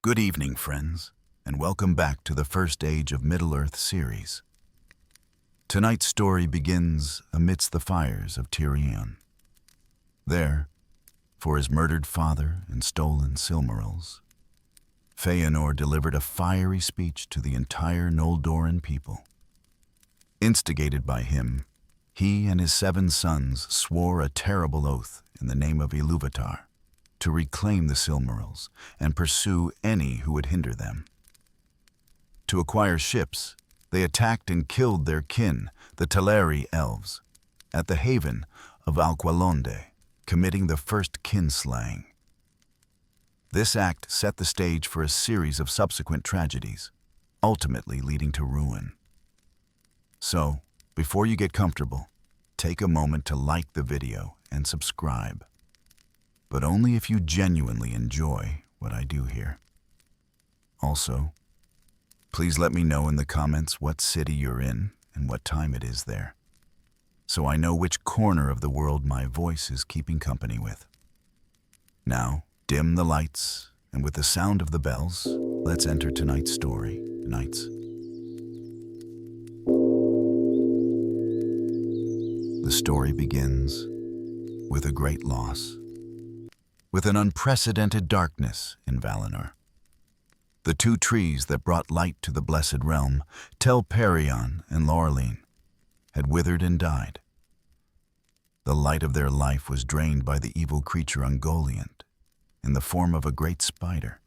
Good evening, friends, and welcome back to the First Age of Middle-earth series. Tonight's story begins amidst the fires of Tirion. There, for his murdered father and stolen Silmarils, Fëanor delivered a fiery speech to the entire Noldoran people. Instigated by him, he and his 7 sons swore a terrible oath in the name of Ilúvatar to reclaim the Silmarils and pursue any who would hinder them. To acquire ships, they attacked and killed their kin, the Teleri elves, at the haven of Alqualonde, committing the first kinslaying. This act set the stage for a series of subsequent tragedies, ultimately leading to ruin. So, before you get comfortable, take a moment to like the video and subscribe. But only if you genuinely enjoy what I do here. Also, please let me know in the comments what city you're in and what time it is there, so I know which corner of the world my voice is keeping company with. Now, dim the lights, and with the sound of the bells, let's enter tonight's story. The story begins with a great loss, with an unprecedented darkness in Valinor. The 2 trees that brought light to the blessed realm, Telperion and Lorelin, had withered and died. The light of their life was drained by the evil creature Ungoliant, in the form of a great spider.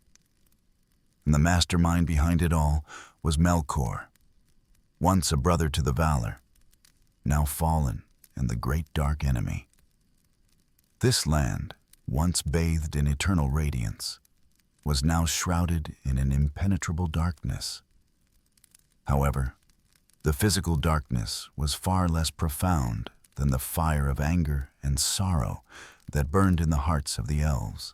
And the mastermind behind it all was Melkor, once a brother to the Valar, now fallen and the great dark enemy. This land, once bathed in eternal radiance, was now shrouded in an impenetrable darkness. However, the physical darkness was far less profound than the fire of anger and sorrow that burned in the hearts of the elves.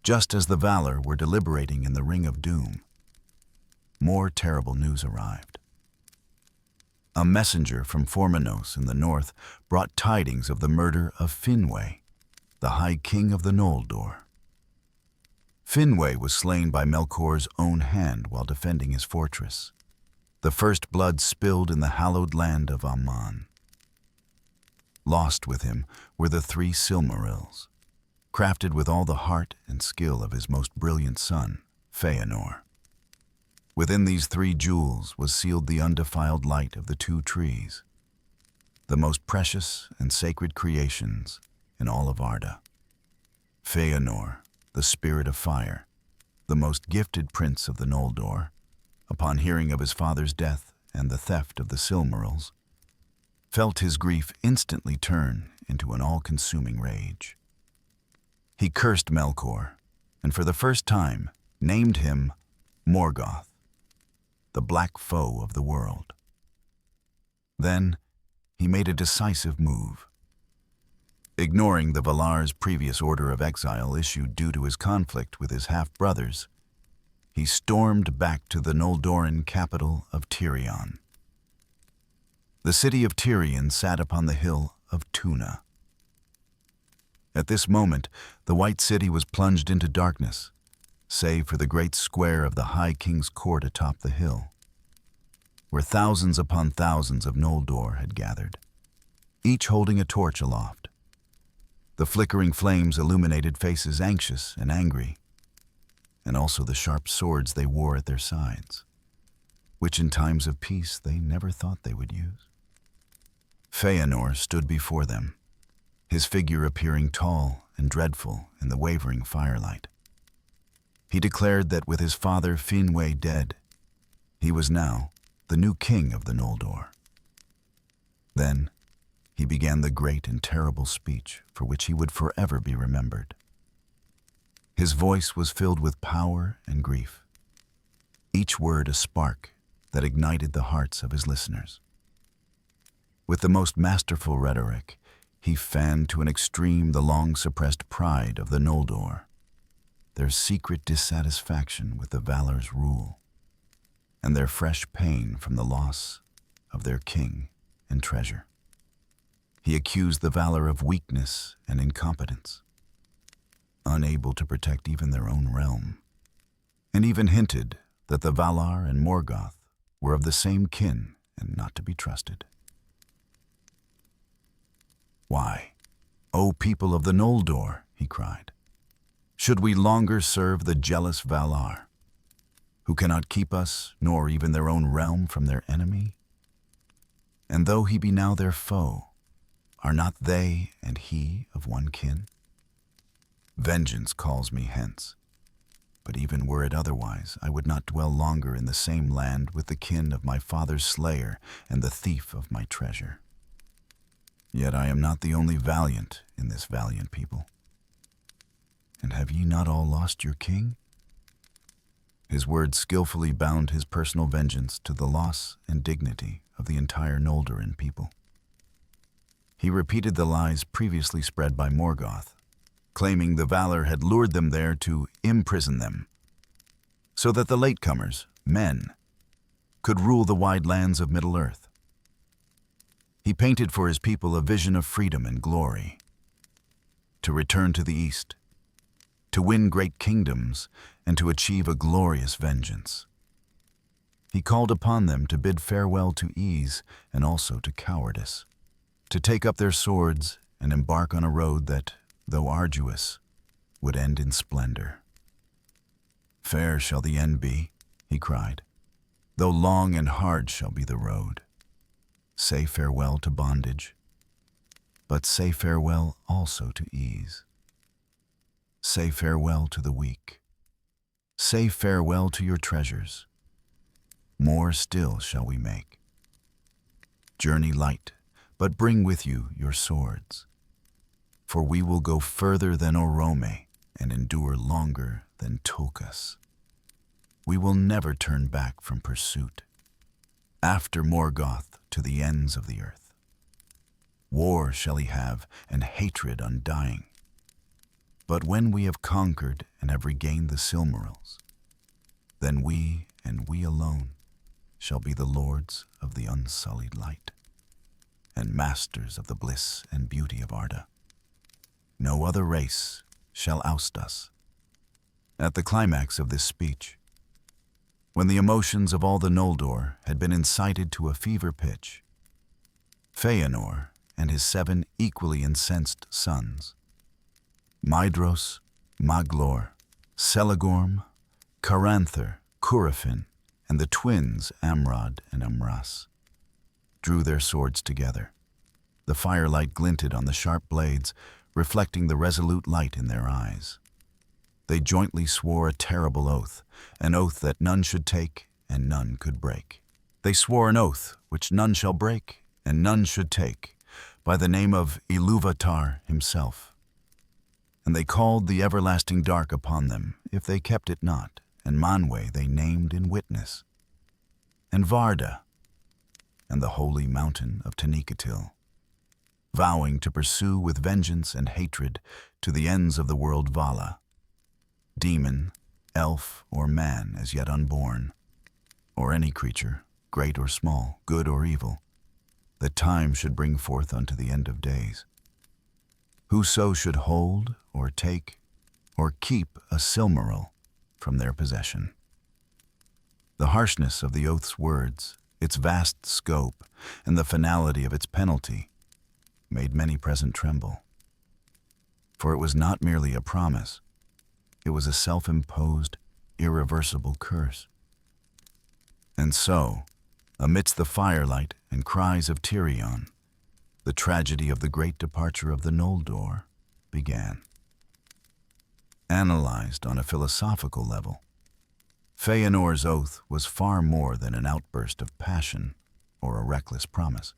Just as the Valar were deliberating in the Ring of Doom, more terrible news arrived. A messenger from Formenos in the north brought tidings of the murder of Finwë, the High King of the Noldor. Finwë was slain by Melkor's own hand while defending his fortress, the first blood spilled in the hallowed land of Aman. Lost with him were the 3 Silmarils, crafted with all the heart and skill of his most brilliant son, Fëanor. Within these 3 jewels was sealed the undefiled light of the 2 trees, the most precious and sacred creations in all of Arda. Fëanor, the spirit of fire, the most gifted prince of the Noldor, upon hearing of his father's death and the theft of the Silmarils, felt his grief instantly turn into an all-consuming rage. He cursed Melkor, and for the first time named him Morgoth, the black foe of the world. Then he made a decisive move. Ignoring the Valar's previous order of exile issued due to his conflict with his half-brothers, he stormed back to the Noldoran capital of Tirion. The city of Tirion sat upon the hill of Tuna. At this moment, the White City was plunged into darkness, save for the great square of the High King's court atop the hill, where thousands upon thousands of Noldor had gathered, each holding a torch aloft. The flickering flames illuminated faces anxious and angry, and also the sharp swords they wore at their sides, which in times of peace they never thought they would use. Fëanor stood before them, his figure appearing tall and dreadful in the wavering firelight. He declared that with his father Finwë dead, he was now the new king of the Noldor. Then he began the great and terrible speech for which he would forever be remembered. His voice was filled with power and grief, each word a spark that ignited the hearts of his listeners. With the most masterful rhetoric, he fanned to an extreme the long-suppressed pride of the Noldor, their secret dissatisfaction with the Valar's rule, and their fresh pain from the loss of their king and treasure. He accused the Valar of weakness and incompetence, unable to protect even their own realm, and even hinted that the Valar and Morgoth were of the same kin and not to be trusted. "Why, O people of the Noldor," he cried, "should we longer serve the jealous Valar, who cannot keep us, nor even their own realm, from their enemy? And though he be now their foe, are not they and he of one kin? Vengeance calls me hence, but even were it otherwise, I would not dwell longer in the same land with the kin of my father's slayer and the thief of my treasure. Yet I am not the only valiant in this valiant people. And have ye not all lost your king?" His words skillfully bound his personal vengeance to the loss and dignity of the entire Noldoran people. He repeated the lies previously spread by Morgoth, claiming the Valar had lured them there to imprison them, so that the latecomers, men, could rule the wide lands of Middle-earth. He painted for his people a vision of freedom and glory, to return to the east, to win great kingdoms, and to achieve a glorious vengeance. He called upon them to bid farewell to ease and also to cowardice, to take up their swords and embark on a road that, though arduous, would end in splendor. "Fair shall the end be," he cried, "though long and hard shall be the road. Say farewell to bondage, but say farewell also to ease. Say farewell to the weak. Say farewell to your treasures. More still shall we make. Journey light, but bring with you your swords. For we will go further than Orome and endure longer than Tulkas. We will never turn back from pursuit. After Morgoth to the ends of the earth. War shall he have, and hatred undying. But when we have conquered and have regained the Silmarils, then we, and we alone, shall be the lords of the unsullied light, and masters of the bliss and beauty of Arda. No other race shall oust us." At the climax of this speech, when the emotions of all the Noldor had been incited to a fever pitch, Fëanor and his 7 equally incensed sons, Maedhros, Maglor, Celegorm, Caranther, Curufin, and the twins Amrod and Amras, drew their swords together. The firelight glinted on the sharp blades, reflecting the resolute light in their eyes. They jointly swore a terrible oath, an oath that none should take and none could break. They swore an oath which none shall break and none should take, by the name of Ilúvatar himself. And they called the everlasting dark upon them, if they kept it not, and Manwë they named in witness, and Varda, and the holy mountain of Tanicatil, vowing to pursue with vengeance and hatred to the ends of the world Vala, demon, elf, or man as yet unborn, or any creature, great or small, good or evil, that time should bring forth unto the end of days. Whoso should hold, or take, or keep a Silmaril from their possession. The harshness of the oath's words, its vast scope, and the finality of its penalty made many present tremble. For it was not merely a promise, it was a self-imposed, irreversible curse. And so, amidst the firelight and cries of Tirion, the tragedy of the great departure of the Noldor began. Analyzed on a philosophical level, Fëanor's oath was far more than an outburst of passion or a reckless promise.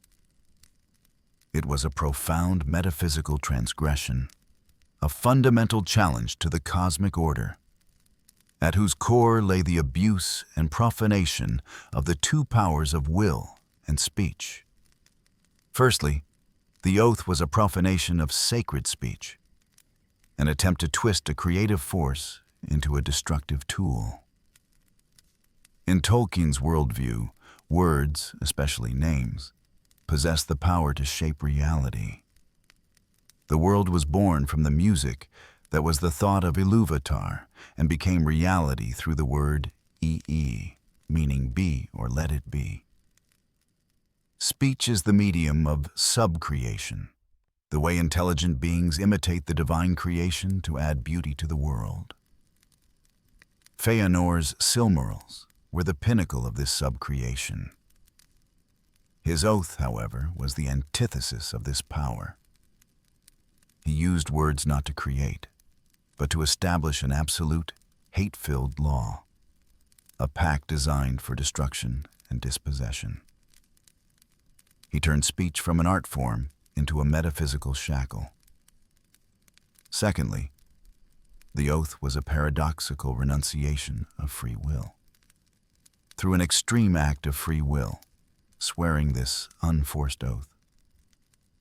It was a profound metaphysical transgression, a fundamental challenge to the cosmic order, at whose core lay the abuse and profanation of the 2 powers of will and speech. Firstly, the oath was a profanation of sacred speech, an attempt to twist a creative force into a destructive tool. In Tolkien's worldview, words, especially names, possess the power to shape reality. The world was born from the music that was the thought of Ilúvatar and became reality through the word "ee," meaning be or let it be. Speech is the medium of subcreation, the way intelligent beings imitate the divine creation to add beauty to the world. Fëanor's Silmarils were the pinnacle of this subcreation. His oath, however, was the antithesis of this power. He used words not to create, but to establish an absolute, hate-filled law, a pact designed for destruction and dispossession. He turned speech from an art form into a metaphysical shackle. Secondly, the oath was a paradoxical renunciation of free will. Through an extreme act of free will, swearing this unforced oath,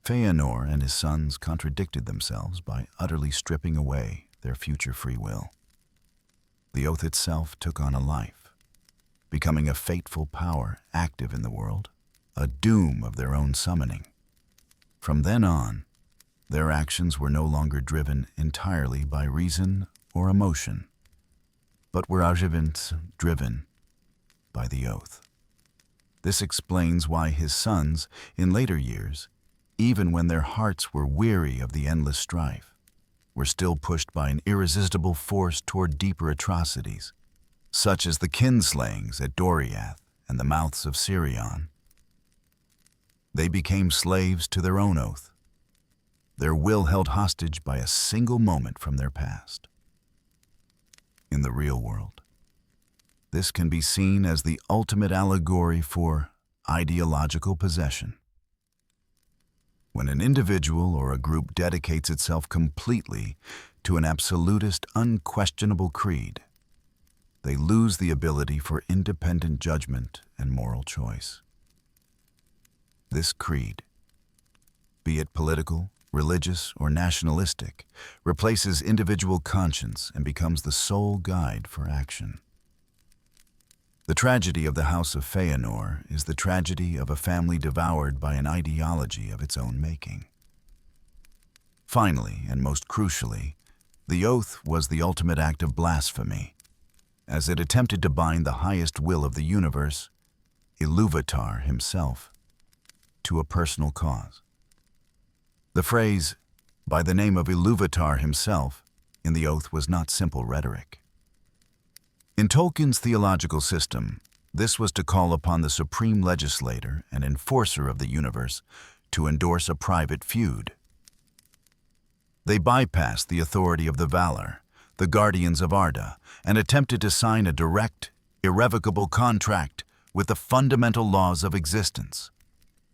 Fëanor and his sons contradicted themselves by utterly stripping away their future free will. The oath itself took on a life, becoming a fateful power active in the world, a doom of their own summoning. From then on, their actions were no longer driven entirely by reason or emotion, but were driven by the oath. This explains why his sons, in later years, even when their hearts were weary of the endless strife, were still pushed by an irresistible force toward deeper atrocities, such as the kinslayings at Doriath and the mouths of Sirion. They became slaves to their own oath, their will held hostage by a single moment from their past. In the real world, this can be seen as the ultimate allegory for ideological possession. When an individual or a group dedicates itself completely to an absolutist, unquestionable creed, they lose the ability for independent judgment and moral choice. This creed, be it political, religious, or nationalistic, replaces individual conscience and becomes the sole guide for action. The tragedy of the House of Fëanor is the tragedy of a family devoured by an ideology of its own making. Finally, and most crucially, the oath was the ultimate act of blasphemy, as it attempted to bind the highest will of the universe, Ilúvatar himself, to a personal cause. The phrase, "by the name of Ilúvatar himself," in the oath was not simple rhetoric. In Tolkien's theological system, this was to call upon the supreme legislator and enforcer of the universe to endorse a private feud. They bypassed the authority of the Valar, the guardians of Arda, and attempted to sign a direct, irrevocable contract with the fundamental laws of existence.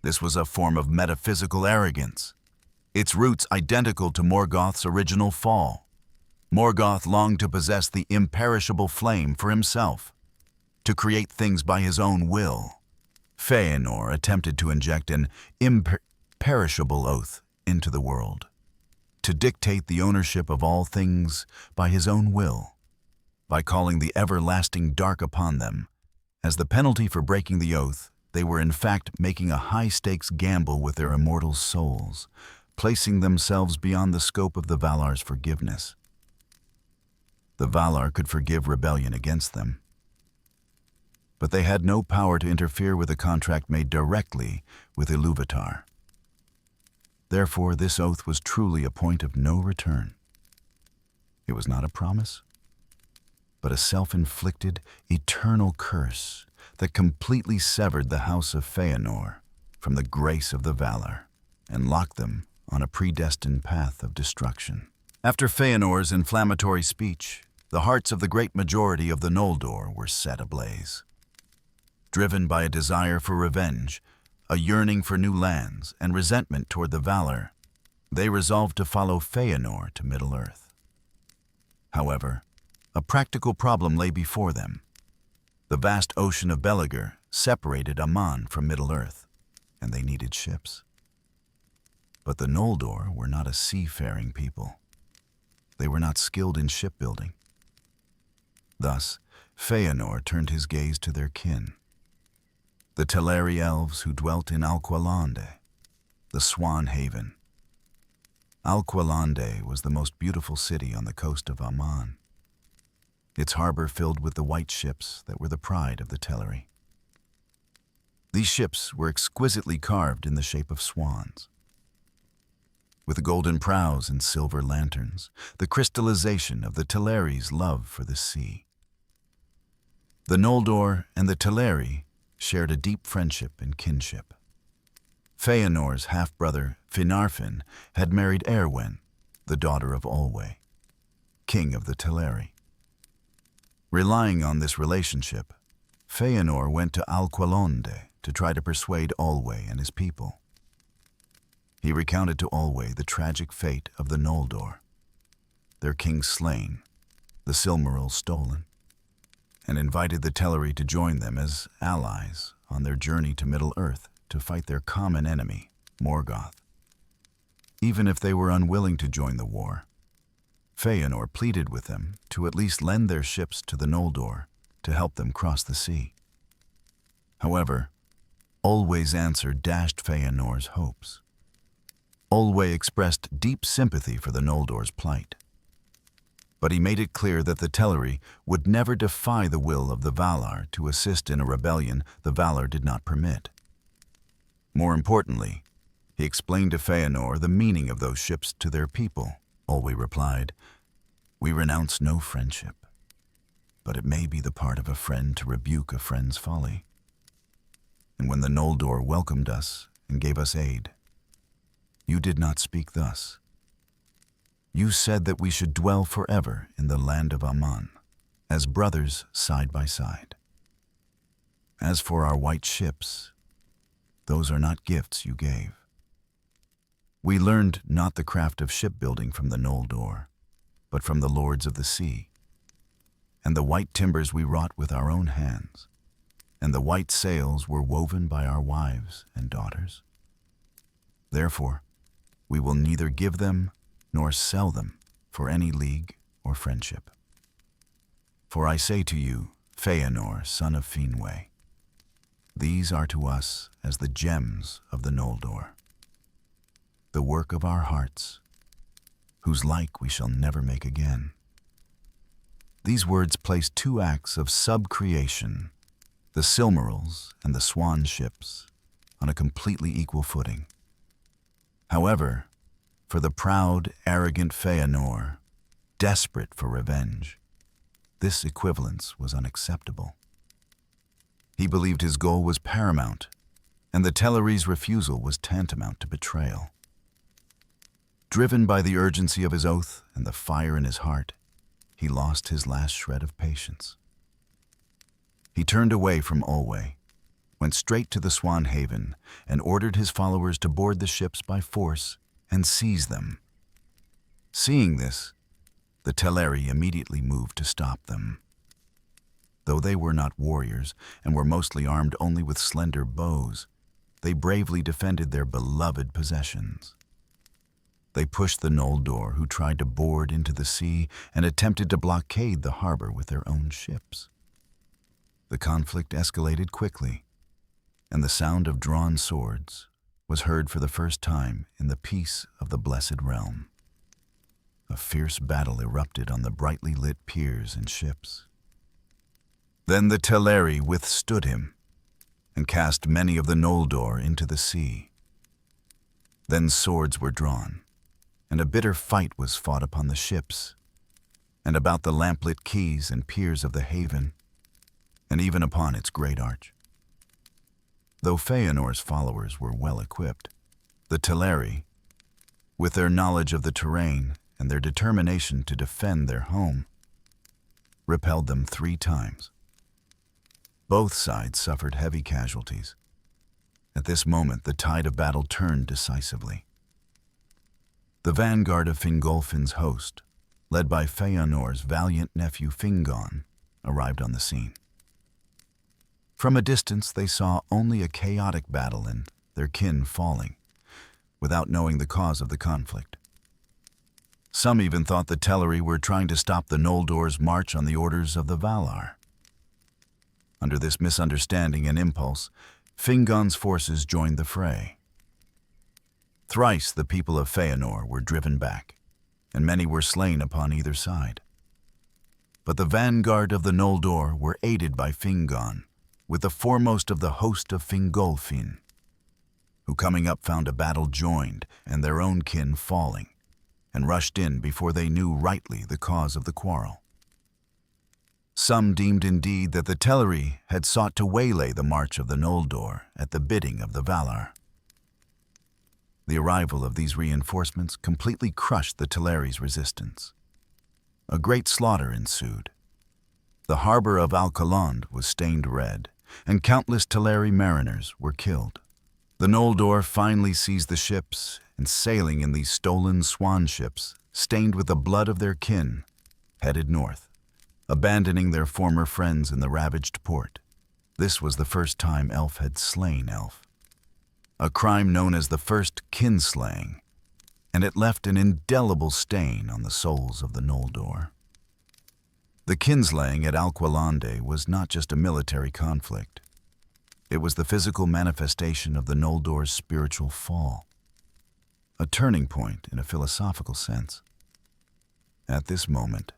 This was a form of metaphysical arrogance, its roots identical to Morgoth's original fall. Morgoth longed to possess the imperishable flame for himself, to create things by his own will. Fëanor attempted to inject an imperishable oath into the world, to dictate the ownership of all things by his own will, by calling the everlasting dark upon them. As the penalty for breaking the oath, they were in fact making a high-stakes gamble with their immortal souls, placing themselves beyond the scope of the Valar's forgiveness. The Valar could forgive rebellion against them, but they had no power to interfere with a contract made directly with Ilúvatar. Therefore, this oath was truly a point of no return. It was not a promise, but a self-inflicted, eternal curse that completely severed the House of Fëanor from the grace of the Valar and locked them on a predestined path of destruction. After Fëanor's inflammatory speech, the hearts of the great majority of the Noldor were set ablaze. Driven by a desire for revenge, a yearning for new lands, and resentment toward the Valar, they resolved to follow Fëanor to Middle-earth. However, a practical problem lay before them. The vast ocean of Beligor separated Aman from Middle-earth, and they needed ships. But the Noldor were not a seafaring people. They were not skilled in shipbuilding. Thus, Fëanor turned his gaze to their kin, the Teleri elves who dwelt in Alqualande, the Swan Haven. Alqualande was the most beautiful city on the coast of Aman, its harbor filled with the white ships that were the pride of the Teleri. These ships were exquisitely carved in the shape of swans. With golden prows and silver lanterns, the crystallization of the Teleri's love for the sea. The Noldor and the Teleri shared a deep friendship and kinship. Fëanor's half-brother, Finarfin, had married Erwen, the daughter of Olwe, king of the Teleri. Relying on this relationship, Fëanor went to Alqualonde to try to persuade Olwe and his people. He recounted to Olwe the tragic fate of the Noldor, their king slain, the Silmarils stolen, and invited the Teleri to join them as allies on their journey to Middle-earth to fight their common enemy, Morgoth. Even if they were unwilling to join the war, Fëanor pleaded with them to at least lend their ships to the Noldor to help them cross the sea. However, Olwe's answer dashed Fëanor's hopes. Olwe expressed deep sympathy for the Noldor's plight, but he made it clear that the Teleri would never defy the will of the Valar to assist in a rebellion the Valar did not permit. More importantly, he explained to Fëanor the meaning of those ships to their people. Olwe replied, "We renounce no friendship, but it may be the part of a friend to rebuke a friend's folly. And when the Noldor welcomed us and gave us aid, you did not speak thus. You said that we should dwell forever in the land of Aman, as brothers side by side. As for our white ships, those are not gifts you gave. We learned not the craft of shipbuilding from the Noldor, but from the lords of the sea. And the white timbers we wrought with our own hands, and the white sails were woven by our wives and daughters. Therefore, we will neither give them nor sell them for any league or friendship. For I say to you, Fëanor, son of Finwë, these are to us as the gems of the Noldor, the work of our hearts, whose like we shall never make again." These words place two acts of sub-creation, the Silmarils and the swan ships, on a completely equal footing. However, for the proud, arrogant Fëanor, desperate for revenge, this equivalence was unacceptable. He believed his goal was paramount, and the Teleri's refusal was tantamount to betrayal. Driven by the urgency of his oath and the fire in his heart, he lost his last shred of patience. He turned away from Olwe, went straight to the Swan Haven, and ordered his followers to board the ships by force and seize them. Seeing this, the Teleri immediately moved to stop them. Though they were not warriors and were mostly armed only with slender bows, they bravely defended their beloved possessions. They pushed the Noldor, who tried to board into the sea, and attempted to blockade the harbor with their own ships. The conflict escalated quickly, and the sound of drawn swords was heard for the first time in the peace of the Blessed Realm. A fierce battle erupted on the brightly lit piers and ships. Then the Teleri withstood him and cast many of the Noldor into the sea. Then swords were drawn, and a bitter fight was fought upon the ships, and about the lamplit quays and piers of the haven, and even upon its great arch. Though Fëanor's followers were well equipped, the Teleri, with their knowledge of the terrain and their determination to defend their home, repelled them 3 times. Both sides suffered heavy casualties. At this moment, the tide of battle turned decisively. The vanguard of Fingolfin's host, led by Fëanor's valiant nephew Fingon, arrived on the scene. From a distance, they saw only a chaotic battle and their kin falling, without knowing the cause of the conflict. Some even thought the Teleri were trying to stop the Noldor's march on the orders of the Valar. Under this misunderstanding and impulse, Fingon's forces joined the fray. Thrice the people of Fëanor were driven back, and many were slain upon either side. But the vanguard of the Noldor were aided by Fingon, with the foremost of the host of Fingolfin, who coming up found a battle joined and their own kin falling, and rushed in before they knew rightly the cause of the quarrel. Some deemed indeed that the Teleri had sought to waylay the march of the Noldor at the bidding of the Valar. The arrival of these reinforcements completely crushed the Teleri's resistance. A great slaughter ensued. The harbor of Alcalond was stained red, and countless Teleri mariners were killed. The Noldor finally seized the ships, and sailing in these stolen swan ships, stained with the blood of their kin, headed north, abandoning their former friends in the ravaged port. This was the first time elf had slain elf, a crime known as the first kinslaying, and it left an indelible stain on the souls of the Noldor. The kinslaying at Alqualande was not just a military conflict. It was the physical manifestation of the Noldor's spiritual fall, a turning point in a philosophical sense. At this moment,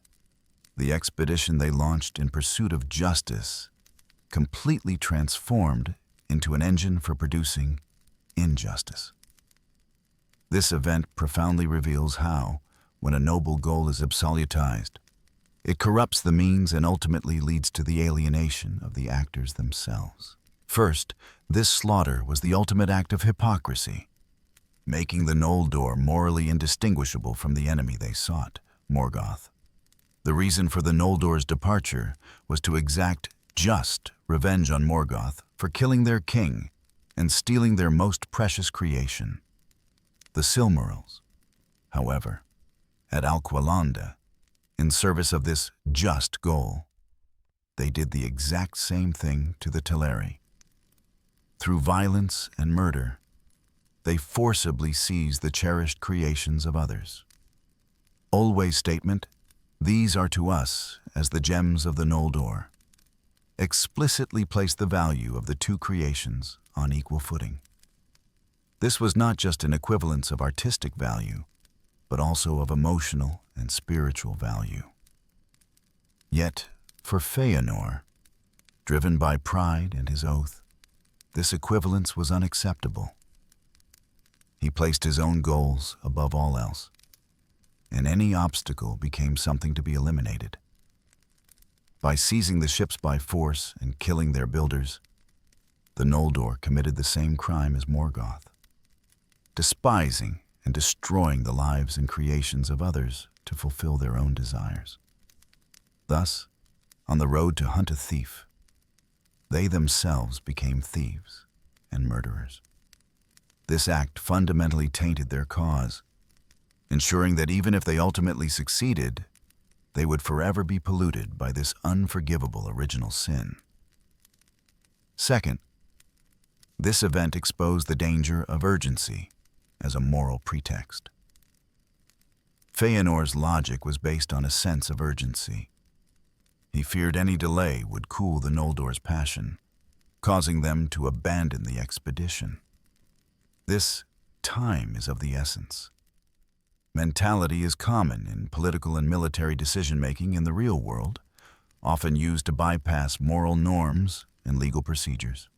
the expedition they launched in pursuit of justice completely transformed into an engine for producing injustice. This event profoundly reveals how, when a noble goal is absolutized, it corrupts the means and ultimately leads to the alienation of the actors themselves. First, this slaughter was the ultimate act of hypocrisy, making the Noldor morally indistinguishable from the enemy they sought, Morgoth. The reason for the Noldor's departure was to exact just revenge on Morgoth for killing their king and stealing their most precious creation, the Silmarils. However, at Alqualanda, in service of this just goal, they did the exact same thing to the Teleri. Through violence and murder, they forcibly seized the cherished creations of others. Olwe's statement, "These are to us as the gems of the Noldor," explicitly placed the value of the two creations on equal footing. This was not just an equivalence of artistic value, but also of emotional and spiritual value. Yet, for Fëanor, driven by pride and his oath, this equivalence was unacceptable. He placed his own goals above all else, and any obstacle became something to be eliminated. By seizing the ships by force and killing their builders, the Noldor committed the same crime as Morgoth, despising and destroying the lives and creations of others to fulfill their own desires. Thus, on the road to hunt a thief, they themselves became thieves and murderers. This act fundamentally tainted their cause, ensuring that even if they ultimately succeeded, they would forever be polluted by this unforgivable original sin. Second, this event exposed the danger of urgency as a moral pretext. Fëanor's logic was based on a sense of urgency. He feared any delay would cool the Noldor's passion, causing them to abandon the expedition. This time is of the essence. Mentality is common in political and military decision-making in the real world, often used to bypass moral norms and legal procedures.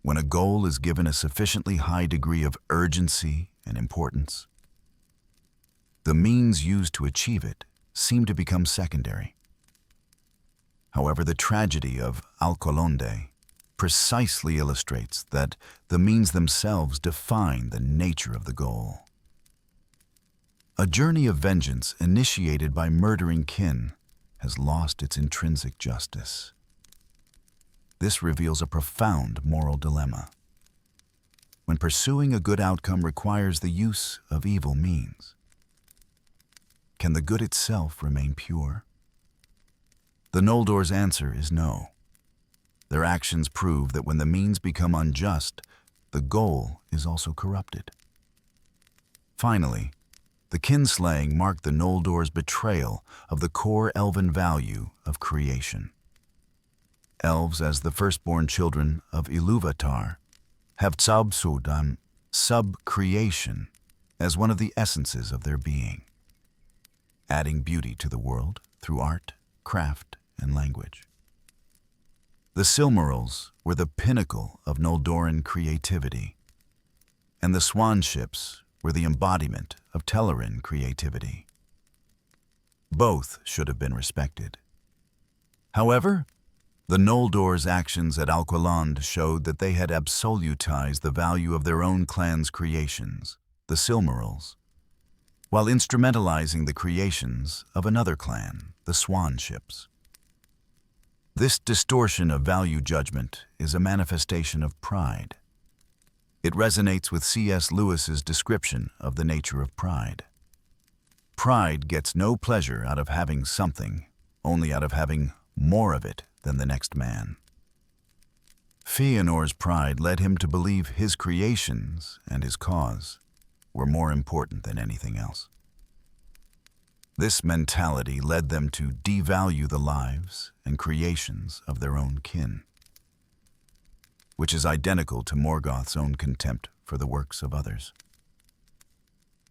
When a goal is given a sufficiently high degree of urgency and importance, the means used to achieve it seem to become secondary. However, the tragedy of Alqualande precisely illustrates that the means themselves define the nature of the goal. A journey of vengeance initiated by murdering kin has lost its intrinsic justice. This reveals a profound moral dilemma. When pursuing a good outcome requires the use of evil means, can the good itself remain pure? The Noldor's answer is no. Their actions prove that when the means become unjust, the goal is also corrupted. Finally, the kinslaying marked the Noldor's betrayal of the core elven value of creation. Elves, as the firstborn children of Ilúvatar, have tsabsudam sub-creation as one of the essences of their being, adding beauty to the world through art, craft, and language. The Silmarils were the pinnacle of Noldoran creativity, and the swan ships were the embodiment of Telerin creativity. Both should have been respected. However, the Noldor's actions at Alquilond showed that they had absolutized the value of their own clan's creations, the Silmarils, while instrumentalizing the creations of another clan, the Swan Ships. This distortion of value judgment is a manifestation of pride. It resonates with C.S. Lewis's description of the nature of pride. Pride gets no pleasure out of having something, only out of having more of it than the next man. Fëanor's pride led him to believe his creations and his cause were more important than anything else. This mentality led them to devalue the lives and creations of their own kin, which is identical to Morgoth's own contempt for the works of others.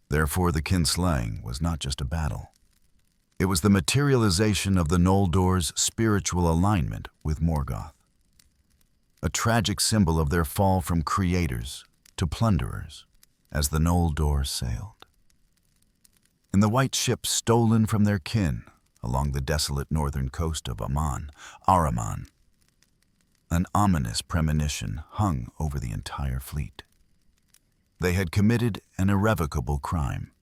Therefore, the kinslaying was not just a battle. It was the materialization of the Noldor's spiritual alignment with Morgoth, a tragic symbol of their fall from creators to plunderers as the Noldor sailed. In the white ships stolen from their kin along the desolate northern coast of Aman, Ahriman, an ominous premonition hung over the entire fleet. They had committed an irrevocable crime,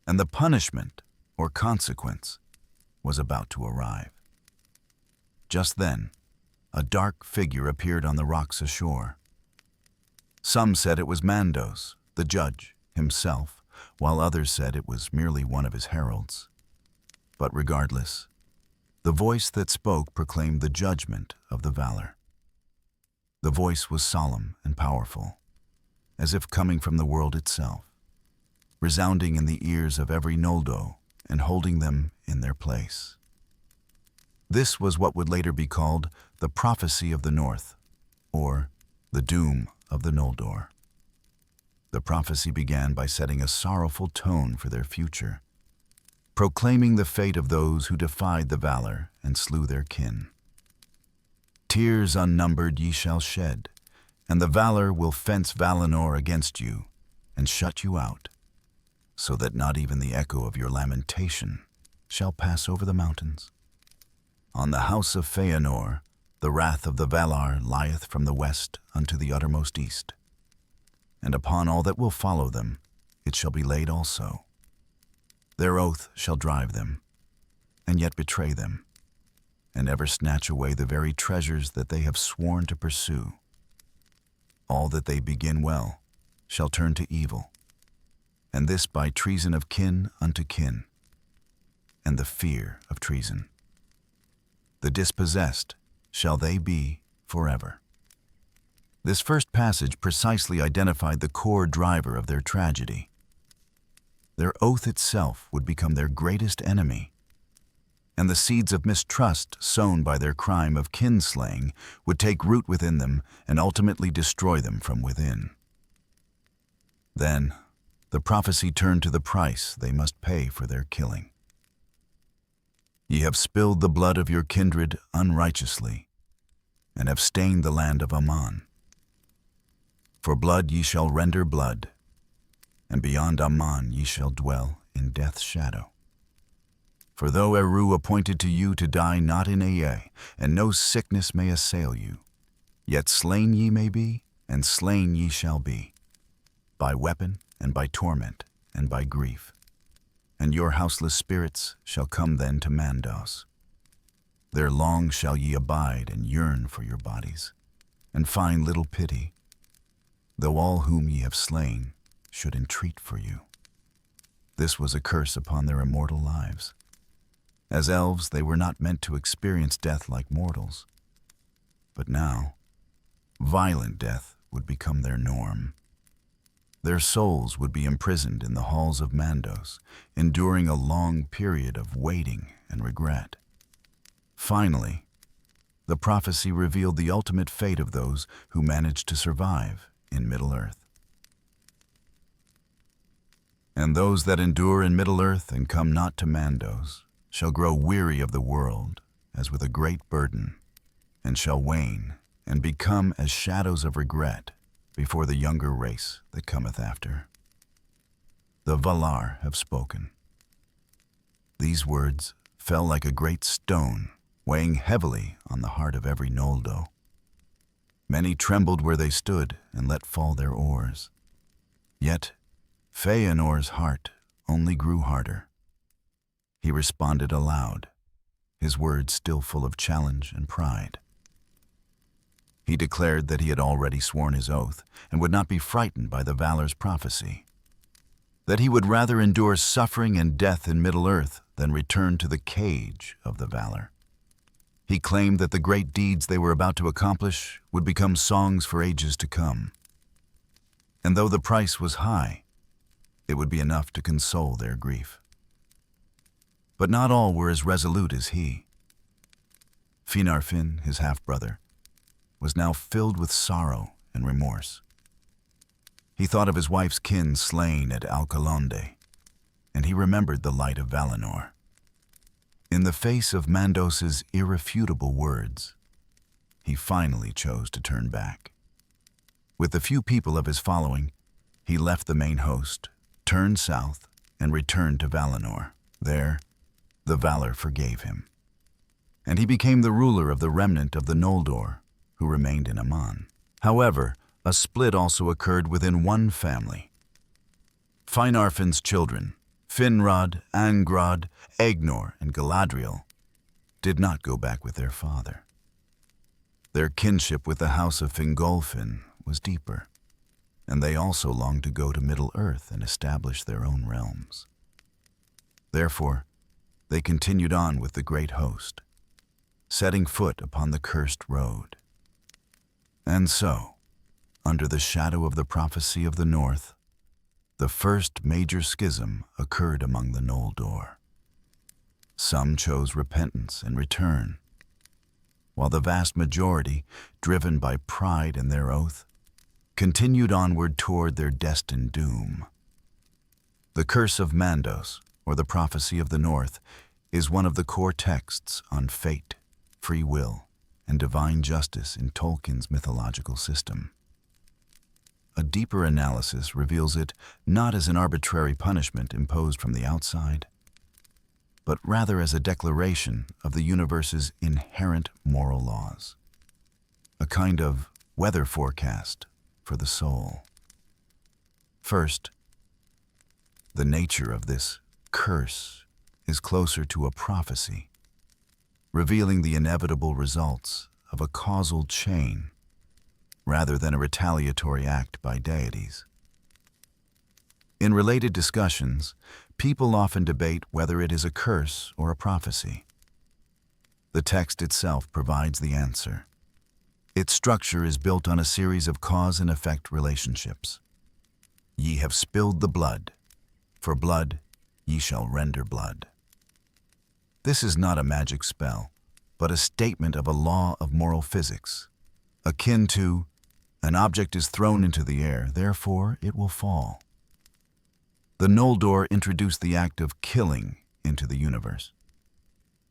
and the punishment or consequence was about to arrive. Just then, a dark figure appeared on the rocks ashore. Some said it was Mandos, the judge, himself, while others said it was merely one of his heralds. But regardless, the voice that spoke proclaimed the judgment of the Valar. The voice was solemn and powerful, as if coming from the world itself, resounding in the ears of every Noldo and holding them in their place. This was what would later be called the Prophecy of the North, or the Doom of the Noldor. The prophecy began by setting a sorrowful tone for their future, proclaiming the fate of those who defied the Valar and slew their kin. Tears unnumbered ye shall shed, and the Valar will fence Valinor against you and shut you out, so that not even the echo of your lamentation shall pass over the mountains. On the house of Fëanor, the wrath of the Valar lieth from the west unto the uttermost east, and upon all that will follow them it shall be laid also. Their oath shall drive them, and yet betray them, and ever snatch away the very treasures that they have sworn to pursue. All that they begin well shall turn to evil, and this by treason of kin unto kin, and the fear of treason. The dispossessed shall they be forever. This first passage precisely identified the core driver of their tragedy. Their oath itself would become their greatest enemy, and the seeds of mistrust sown by their crime of kinslaying would take root within them and ultimately destroy them from within. Then, the prophecy turned to the price they must pay for their killing. Ye have spilled the blood of your kindred unrighteously, and have stained the land of Aman. For blood ye shall render blood, and beyond Aman ye shall dwell in death's shadow. For though Eru appointed to you to die not in Ea, and no sickness may assail you, yet slain ye may be, and slain ye shall be, by weapon and by torment and by grief. And your houseless spirits shall come then to Mandos. There long shall ye abide and yearn for your bodies, and find little pity, though all whom ye have slain should entreat for you. This was a curse upon their immortal lives. As elves, they were not meant to experience death like mortals. But now, violent death would become their norm. Their souls would be imprisoned in the halls of Mandos, enduring a long period of waiting and regret. Finally, the prophecy revealed the ultimate fate of those who managed to survive in Middle-earth. And those that endure in Middle-earth and come not to Mandos shall grow weary of the world as with a great burden, and shall wane and become as shadows of regret before the younger race that cometh after. The Valar have spoken. These words fell like a great stone, weighing heavily on the heart of every Noldor. Many trembled where they stood and let fall their oars. Yet Fëanor's heart only grew harder. He responded aloud, his words still full of challenge and pride. He declared that he had already sworn his oath and would not be frightened by the Valar's prophecy, that he would rather endure suffering and death in Middle-earth than return to the cage of the Valar. He claimed that the great deeds they were about to accomplish would become songs for ages to come. And though the price was high, it would be enough to console their grief. But not all were as resolute as he. Fëanor, his half-brother, was now filled with sorrow and remorse. He thought of his wife's kin slain at Alcalonde, and he remembered the light of Valinor. In the face of Mandos's irrefutable words, he finally chose to turn back. With the few people of his following, he left the main host, turned south, and returned to Valinor. There, the Valar forgave him, and he became the ruler of the remnant of the Noldor who remained in Aman. However, a split also occurred within one family. Fëanor's children, Finrod, Angrod, Egnor, and Galadriel, did not go back with their father. Their kinship with the house of Fingolfin was deeper, and they also longed to go to Middle-earth and establish their own realms. Therefore, they continued on with the great host, setting foot upon the cursed road. And so, under the shadow of the prophecy of the North, the first major schism occurred among the Noldor. Some chose repentance and return, while the vast majority, driven by pride in their oath, continued onward toward their destined doom. The Curse of Mandos, or the Prophecy of the North, is one of the core texts on fate, free will, and divine justice in Tolkien's mythological system. A deeper analysis reveals it not as an arbitrary punishment imposed from the outside, but rather as a declaration of the universe's inherent moral laws, a kind of weather forecast for the soul. First, the nature of this curse is closer to a prophecy, revealing the inevitable results of a causal chain rather than a retaliatory act by deities. In related discussions, people often debate whether it is a curse or a prophecy. The text itself provides the answer. Its structure is built on a series of cause and effect relationships. Ye have spilled the blood, for blood ye shall render blood. This is not a magic spell, but a statement of a law of moral physics, akin to, an object is thrown into the air, therefore it will fall. The Noldor introduced the act of killing into the universe,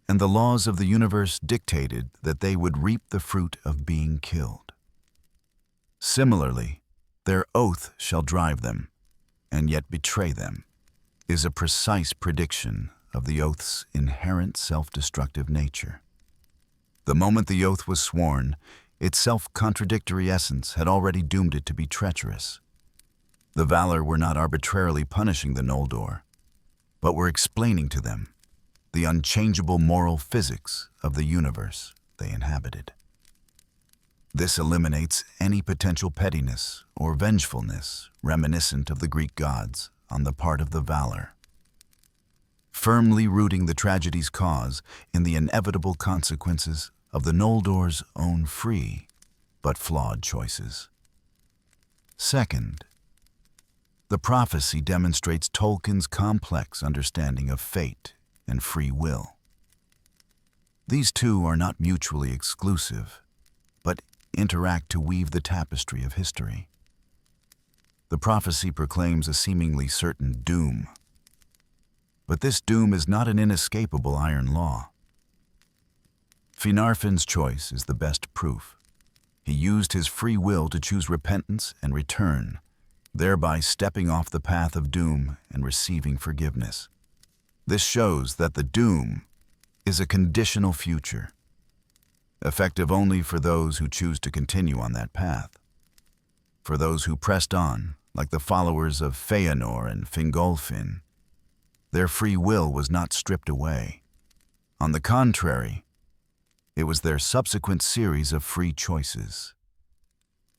and the laws of the universe dictated that they would reap the fruit of being killed. Similarly, their oath shall drive them, and yet betray them, is a precise prediction of the oath's inherent self-destructive nature. The moment the oath was sworn, its self-contradictory essence had already doomed it to be treacherous. The Valar were not arbitrarily punishing the Noldor, but were explaining to them the unchangeable moral physics of the universe they inhabited. This eliminates any potential pettiness or vengefulness reminiscent of the Greek gods on the part of the Valar, firmly rooting the tragedy's cause in the inevitable consequences of the Noldor's own free but flawed choices. Second, the prophecy demonstrates Tolkien's complex understanding of fate and free will. These two are not mutually exclusive, but interact to weave the tapestry of history. The prophecy proclaims a seemingly certain doom. But this doom is not an inescapable iron law. Finarfin's choice is the best proof. He used his free will to choose repentance and return, thereby stepping off the path of doom and receiving forgiveness. This shows that the doom is a conditional future, effective only for those who choose to continue on that path. For those who pressed on, like the followers of Fëanor and Fingolfin, their free will was not stripped away. On the contrary, it was their subsequent series of free choices.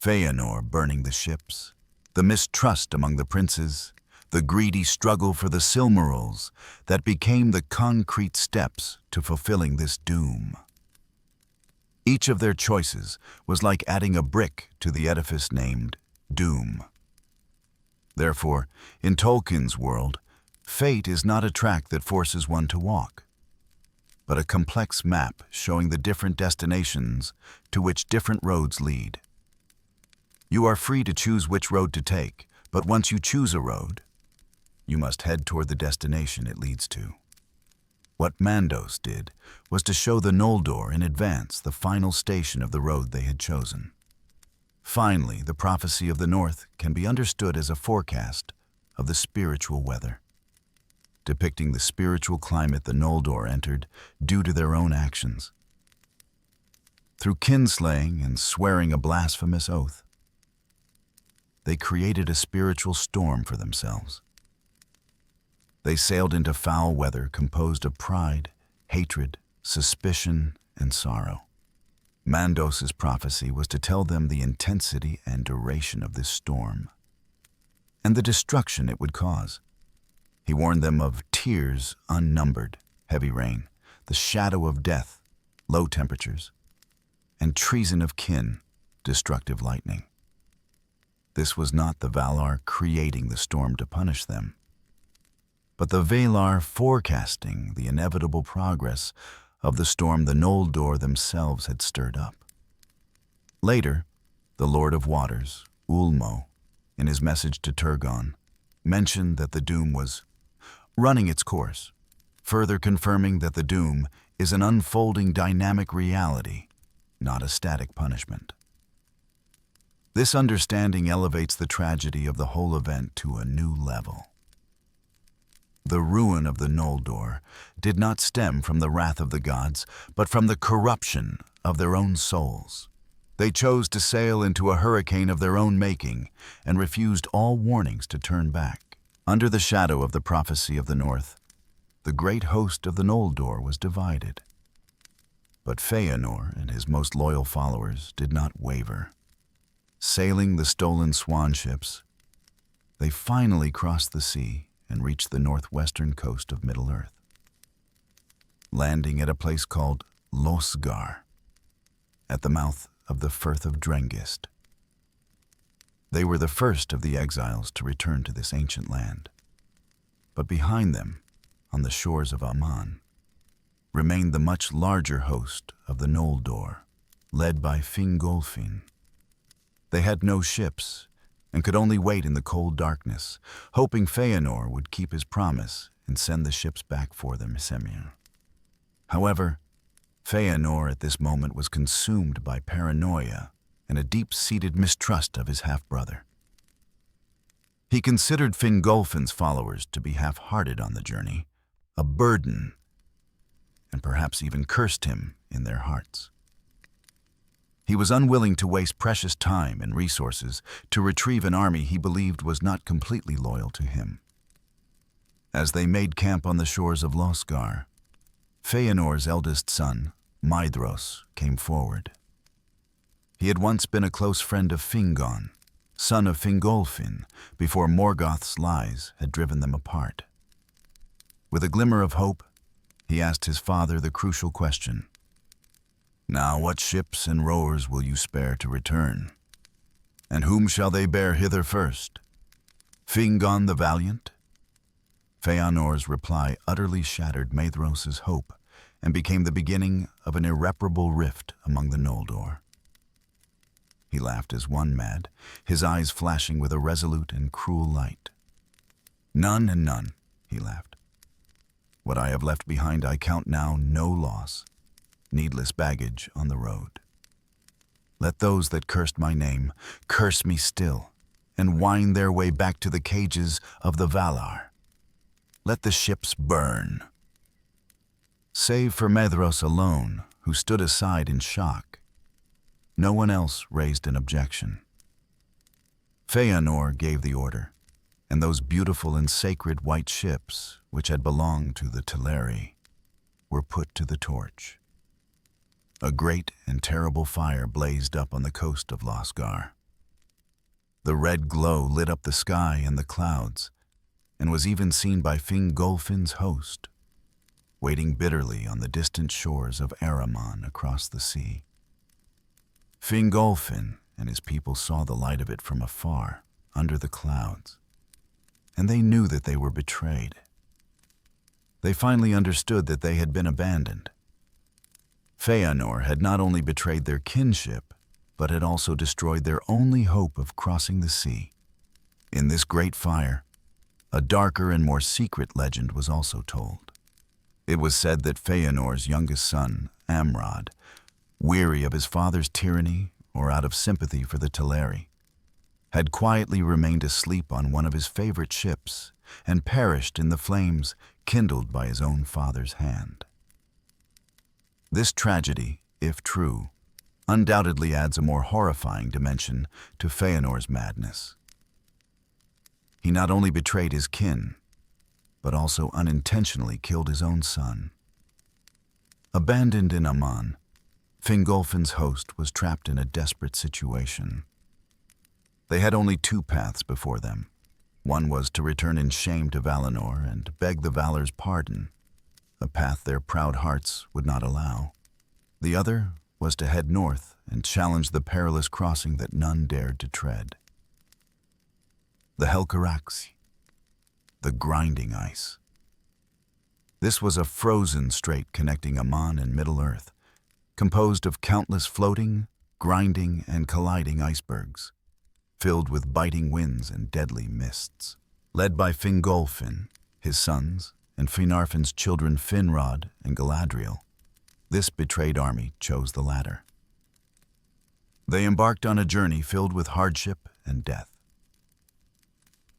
Fëanor burning the ships, the mistrust among the princes, the greedy struggle for the Silmarils that became the concrete steps to fulfilling this doom. Each of their choices was like adding a brick to the edifice named Doom. Therefore, in Tolkien's world, fate is not a track that forces one to walk, but a complex map showing the different destinations to which different roads lead. You are free to choose which road to take, but once you choose a road, you must head toward the destination it leads to. What Mandos did was to show the Noldor in advance the final station of the road they had chosen. Finally, the prophecy of the North can be understood as a forecast of the spiritual weather, depicting the spiritual climate the Noldor entered due to their own actions. Through kinslaying and swearing a blasphemous oath, they created a spiritual storm for themselves. They sailed into foul weather composed of pride, hatred, suspicion, and sorrow. Mandos' prophecy was to tell them the intensity and duration of this storm, and the destruction it would cause. He warned them of tears unnumbered, heavy rain, the shadow of death, low temperatures, and treason of kin, destructive lightning. This was not the Valar creating the storm to punish them, but the Valar forecasting the inevitable progress of the storm the Noldor themselves had stirred up. Later, the Lord of Waters, Ulmo, in his message to Turgon, mentioned that the doom was running its course, further confirming that the doom is an unfolding dynamic reality, not a static punishment. This understanding elevates the tragedy of the whole event to a new level. The ruin of the Noldor did not stem from the wrath of the gods, but from the corruption of their own souls. They chose to sail into a hurricane of their own making and refused all warnings to turn back. Under the shadow of the prophecy of the North, the great host of the Noldor was divided. But Fëanor and his most loyal followers did not waver. Sailing the stolen swan ships, they finally crossed the sea and reached the northwestern coast of Middle-earth, landing at a place called Losgard, at the mouth of the Firth of Drengist. They were the first of the exiles to return to this ancient land, but behind them, on the shores of Aman, remained the much larger host of the Noldor, led by Fingolfin. They had no ships, and could only wait in the cold darkness, hoping Fëanor would keep his promise and send the ships back for them. However, Fëanor at this moment was consumed by paranoia and a deep-seated mistrust of his half-brother. He considered Fingolfin's followers to be half-hearted on the journey, a burden, and perhaps even cursed him in their hearts. He was unwilling to waste precious time and resources to retrieve an army he believed was not completely loyal to him. As they made camp on the shores of Losgard, Fëanor's eldest son, Maedhros, came forward. He had once been a close friend of Fingon, son of Fingolfin, before Morgoth's lies had driven them apart. With a glimmer of hope, he asked his father the crucial question: "Now what ships and rowers will you spare to return? And whom shall they bear hither first? Fingon the valiant?" Fëanor's reply utterly shattered Maedhros' hope and became the beginning of an irreparable rift among the Noldor. he laughed as one mad, his eyes flashing with a resolute and cruel light. None and none, he laughed. What I have left behind I count now no loss, needless baggage on the road. Let those that cursed my name curse me still, and wind their way back to the cages of the Valar. Let the ships burn. Save for Medros alone, who stood aside in shock, no one else raised an objection. Fëanor gave the order, and those beautiful and sacred white ships, which had belonged to the Teleri, were put to the torch. A great and terrible fire blazed up on the coast of Losgar. The red glow lit up the sky and the clouds, and was even seen by Fingolfin's host, waiting bitterly on the distant shores of Aman across the sea. Fingolfin and his people saw the light of it from afar, under the clouds, and they knew that they were betrayed. They finally understood that they had been abandoned. Fëanor had not only betrayed their kinship, but had also destroyed their only hope of crossing the sea. In this great fire, a darker and more secret legend was also told. It was said that Fëanor's youngest son, Amrod, weary of his father's tyranny or out of sympathy for the Teleri, had quietly remained asleep on one of his favorite ships and perished in the flames kindled by his own father's hand. This tragedy, if true, undoubtedly adds a more horrifying dimension to Fëanor's madness. He not only betrayed his kin, but also unintentionally killed his own son. Abandoned in Aman, Fingolfin's host was trapped in a desperate situation. They had only two paths before them. One was to return in shame to Valinor and beg the Valar's pardon, a path their proud hearts would not allow. The other was to head north and challenge the perilous crossing that none dared to tread. The Helcaraxi, the grinding ice. This was a frozen strait connecting Aman and Middle-earth, composed of countless floating, grinding, and colliding icebergs, filled with biting winds and deadly mists. Led by Fingolfin, his sons, and Finarfin's children Finrod and Galadriel, this betrayed army chose the latter. They embarked on a journey filled with hardship and death.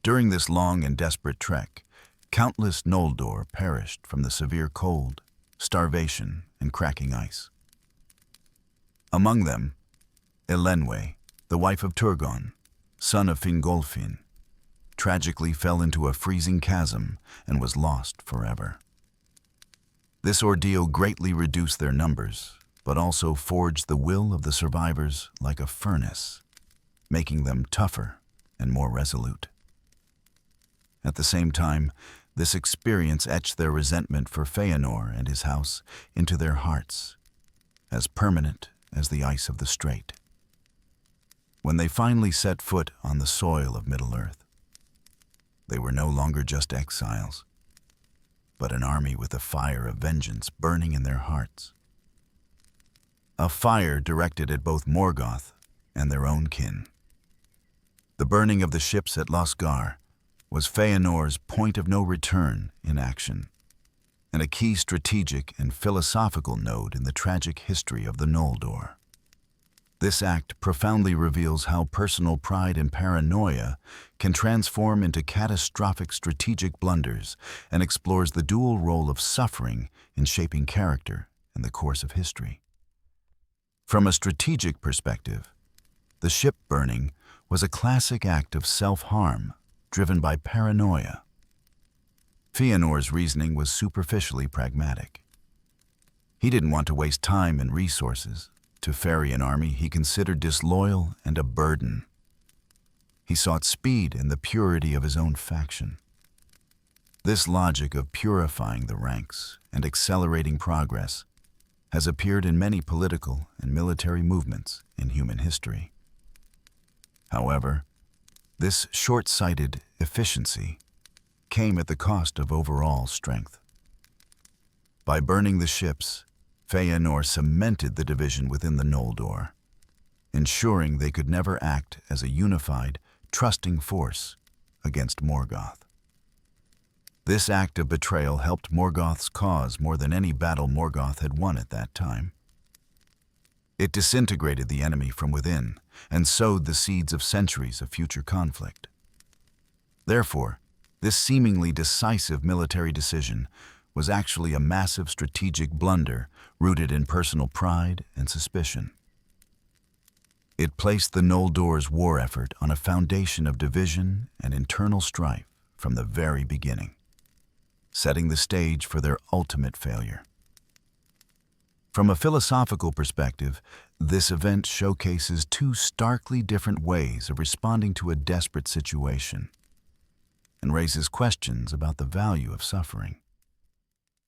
During this long and desperate trek, countless Noldor perished from the severe cold, starvation, and cracking ice. Among them, Elenwe, the wife of Turgon, son of Fingolfin, tragically fell into a freezing chasm and was lost forever. This ordeal greatly reduced their numbers, but also forged the will of the survivors like a furnace, making them tougher and more resolute. At the same time, this experience etched their resentment for Fëanor and his house into their hearts, as permanent as the ice of the strait. When they finally set foot on the soil of Middle-earth, they were no longer just exiles, but an army with a fire of vengeance burning in their hearts. A fire directed at both Morgoth and their own kin. The burning of the ships at Losgar was Fëanor's point of no return in action, and a key strategic and philosophical node in the tragic history of the Noldor. This act profoundly reveals how personal pride and paranoia can transform into catastrophic strategic blunders and explores the dual role of suffering in shaping character and the course of history. From a strategic perspective, the ship burning was a classic act of self-harm driven by paranoia. Fëanor's reasoning was superficially pragmatic. He didn't want to waste time and resources to ferry an army he considered disloyal and a burden. He sought speed and the purity of his own faction. This logic of purifying the ranks and accelerating progress has appeared in many political and military movements in human history. However, this short-sighted efficiency came at the cost of overall strength. By burning the ships, Fëanor cemented the division within the Noldor. ensuring they could never act as a unified, trusting force against Morgoth. This act of betrayal helped Morgoth's cause more than any battle Morgoth had won at that time. It disintegrated the enemy from within and sowed the seeds of centuries of future conflict. Therefore, this seemingly decisive military decision was actually a massive strategic blunder rooted in personal pride and suspicion. It placed the Noldor's war effort on a foundation of division and internal strife from the very beginning, setting the stage for their ultimate failure. From a philosophical perspective, this event showcases two starkly different ways of responding to a desperate situation and raises questions about the value of suffering.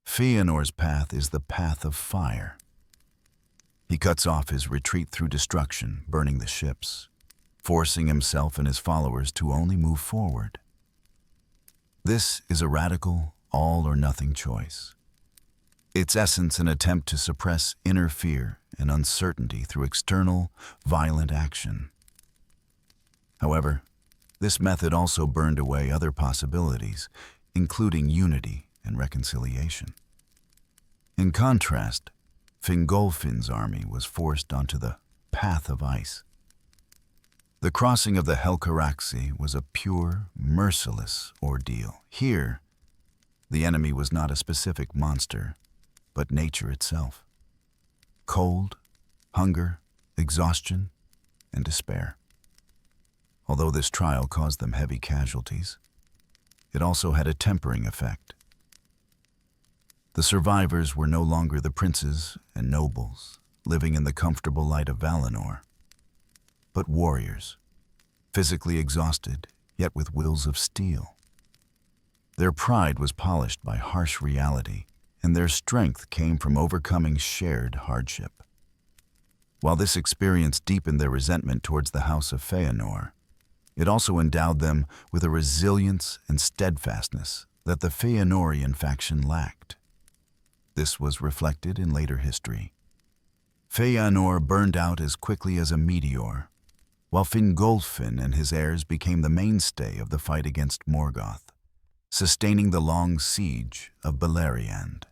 Fëanor's path is the path of fire. He cuts off his retreat through destruction, burning the ships, forcing himself and his followers to only move forward. This is a radical, all-or-nothing choice. Its essence an attempt to suppress inner fear and uncertainty through external, violent action. However, this method also burned away other possibilities, including unity and reconciliation. In contrast, Fingolfin's army was forced onto the path of ice. The crossing of the Helcaraxi was a pure, merciless ordeal. Here, the enemy was not a specific monster, but nature itself. Cold, hunger, exhaustion, and despair. Although this trial caused them heavy casualties, it also had a tempering effect. The survivors were no longer the princes and nobles living in the comfortable light of Valinor, but warriors, physically exhausted, yet with wills of steel. Their pride was polished by harsh reality, and their strength came from overcoming shared hardship. While this experience deepened their resentment towards the House of Fëanor, it also endowed them with a resilience and steadfastness that the Fëanorian faction lacked. This was reflected in later history. Fëanor burned out as quickly as a meteor, while Fingolfin and his heirs became the mainstay of the fight against Morgoth, sustaining the long siege of Beleriand.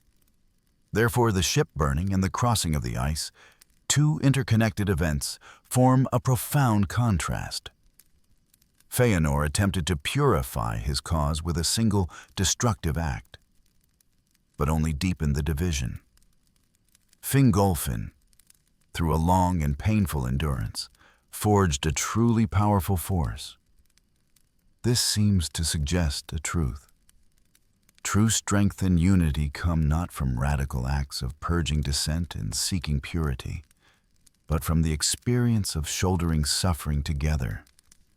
Therefore, the ship burning and the crossing of the ice, two interconnected events, form a profound contrast. Fëanor attempted to purify his cause with a single destructive act, but only deepened the division. Fingolfin, through a long and painful endurance, forged a truly powerful force. This seems to suggest a truth. True strength and unity come not from radical acts of purging dissent and seeking purity, but from the experience of shouldering suffering together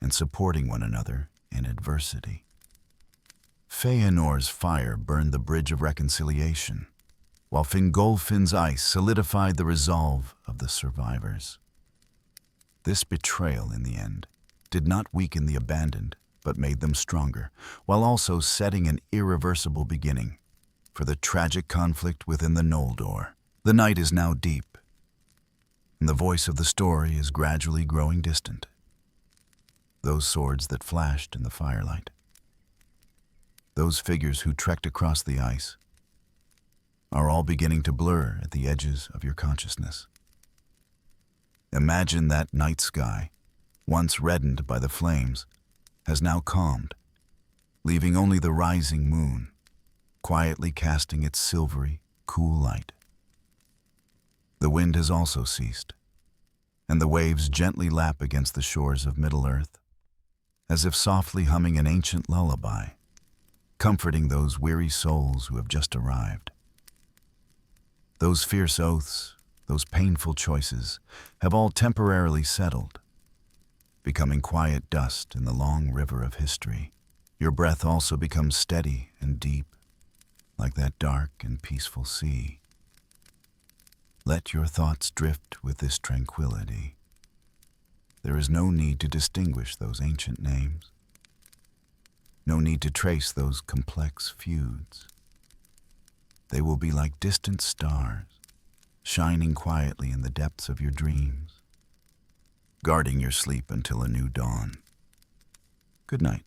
and supporting one another in adversity. Fëanor's fire burned the bridge of reconciliation, while Fingolfin's ice solidified the resolve of the survivors. This betrayal, in the end, did not weaken the abandoned, but made them stronger, while also setting an irreversible beginning for the tragic conflict within the Noldor. The night is now deep, and the voice of the story is gradually growing distant. Those swords that flashed in the firelight, those figures who trekked across the ice, are all beginning to blur at the edges of your consciousness. Imagine that night sky, once reddened by the flames, has now calmed, leaving only the rising moon, quietly casting its silvery, cool light. The wind has also ceased, and the waves gently lap against the shores of Middle-earth, as if softly humming an ancient lullaby, comforting those weary souls who have just arrived. Those fierce oaths, those painful choices, have all temporarily settled, becoming quiet dust in the long river of history. Your breath also becomes steady and deep, like that dark and peaceful sea. Let your thoughts drift with this tranquility. There is no need to distinguish those ancient names, no need to trace those complex feuds. They will be like distant stars, shining quietly in the depths of your dreams. guarding your sleep until a new dawn. Good night.